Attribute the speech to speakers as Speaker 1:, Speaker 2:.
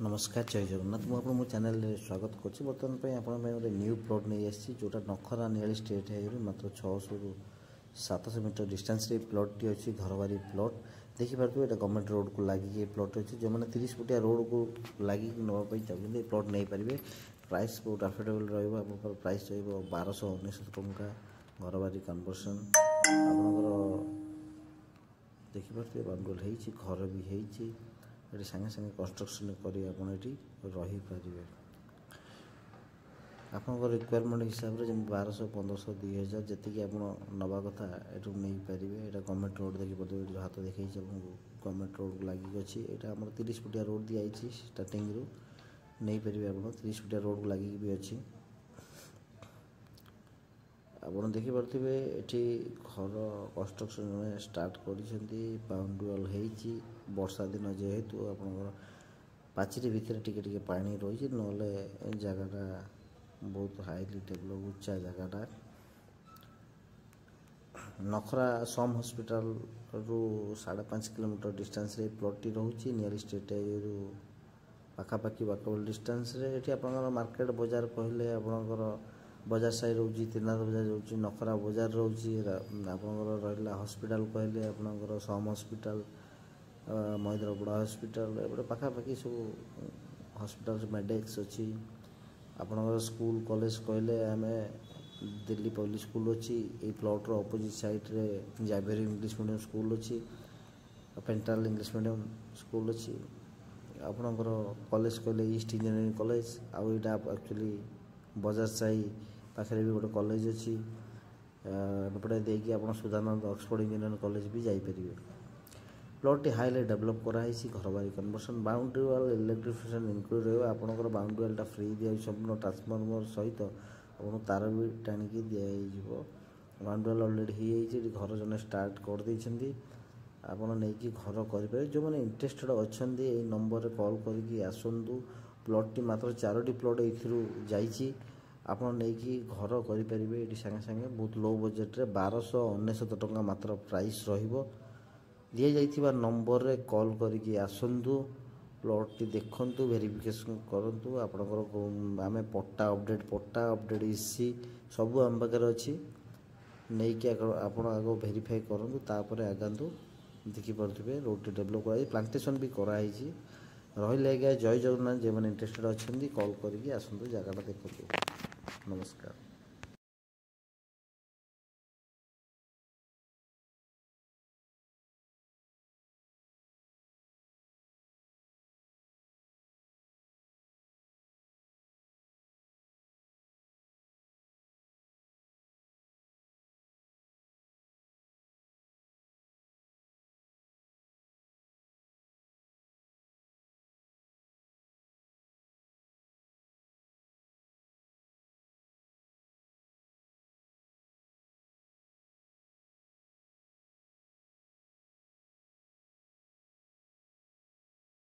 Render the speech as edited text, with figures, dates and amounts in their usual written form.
Speaker 1: नमस्कार जय जगन्नाथ मुझे मो चैनल स्वागत करुँच बर्तमान आप गोटे न्यू प्लॉट नहीं आसी जोटा नखरा नियाली स्टेट है मात्र 600 ରୁ 700 मीटर डिस्टेंस रे प्लॉट टी अच्छी घरबारी प्लॉट देखिपे ये गवर्नमेंट रोड को लगिक प्लॉट अच्छी जो मैंने 30 फुटिया रोड को लगिक नापी चाहते प्लॉट नहीं पारे प्राइस बहुत अफोर्डेबल रहा प्राइस रहा 1219 टंका घरबारी कन्वर्सन आपंकर देखिपे बाउंड्री घर भी होती ये सागे सागे कंस्ट्रक्शन करी रहीपर आपंक रिक्वायरमेंट हिसाब से जमी 1200 1500 2000 जी आप नवा कथा ये नहीं पारे ये गवर्नमेंट रोड देखिए जो हाथ देखी गवर्नमेंट रोड लगिक अच्छी यहाँ आम 30 फुटिया रोड दिखाई स्टार्टिंग रू नहीं पारे आप 30 फुटिया रोड को लगिक भी अच्छी आप देखिपे ये घर कंस्ट्रक्शन स्टार्ट कर बाउंड्री वाल हो वर्षा दिन जेहेतु आप पाचेरी भितर टिके पानी रही ना जगटा बहुत हाईली डेवलप उच्चा जगटा नखरा सम हॉस्पिटल रू 5.5 किलोमीटर डिस्टेंस रे प्लॉट टी रोचे नियर स्टेट रू पाखापाखि वाकबल डिस्टेंस रे ये आप मार्केट बजार कहले आपणकर बजार साइड रोचे त्रिनाथ बजार रोचे नखरा बजार रोचे आपंकर रहा हॉस्पिटल कहले आपंकर सम हॉस्पिटल महेंद्रपड़ा हॉस्पिटल एपटे पाखापाखि सब हॉस्पिटल मेडेक्स अच्छी आपंकर स्कूल कॉलेज कहले आम दिल्ली पब्लिक स्कूल अच्छी ये प्लॉट रो अपोजिट साइड रे जावेरी इंग्लिश मीडियम स्कूल अच्छी पेंटाल इंग्लिश मीडियम स्कूल अच्छी आपंकर कॉलेज कहले ईस्ट इंजीनियरिंग कॉलेज आउ यहाँ एक्चुअली बजार साही पाखे भी गोटे कॉलेज अच्छी एपटे देखिए आप सुधानंद ऑक्सफोर्ड इंजीनियरिंग कॉलेज भी जापर प्लॉट टी हाईली डेवलप कराई घरबारी conversion boundary wall electrification include रहा बाउंड्री वालटा फ्री दिया संपूर्ण ट्रांसफॉर्मर सहित आप तार भी टाणिकी दिज्व बाउंड्री वाल अलरेडी हो घर जन स्टार्ट कर देती आपड़ नहीं घर करेंगे जो मैंने इंटरेस्टेड अच्छा ये नंबर कॉल करके आसतु प्लॉट टी मात्र 4टी प्लॉट ये आप घर करेंगे ये सागे सागे बहुत लो बजेट रे 1219 टंका मात्र प्राइस रि जा नंबर रे कॉल करके आसतु प्लॉट टी देखु वेरिफिकेशन करूँ आपंकर आम पट्टा अपडेट इसी सब आम पाखे अच्छी नहीं आप वेरीफाई करूँ तापर आगातु देखिपे रोड टी डेवलप कर प्लांटेशन भी कराई रही आज्ञा जय जगन्नाथ जो मैंने इंटरेस्टेड अच्छा कॉल करके आसतु जगटा देखो नमस्कार।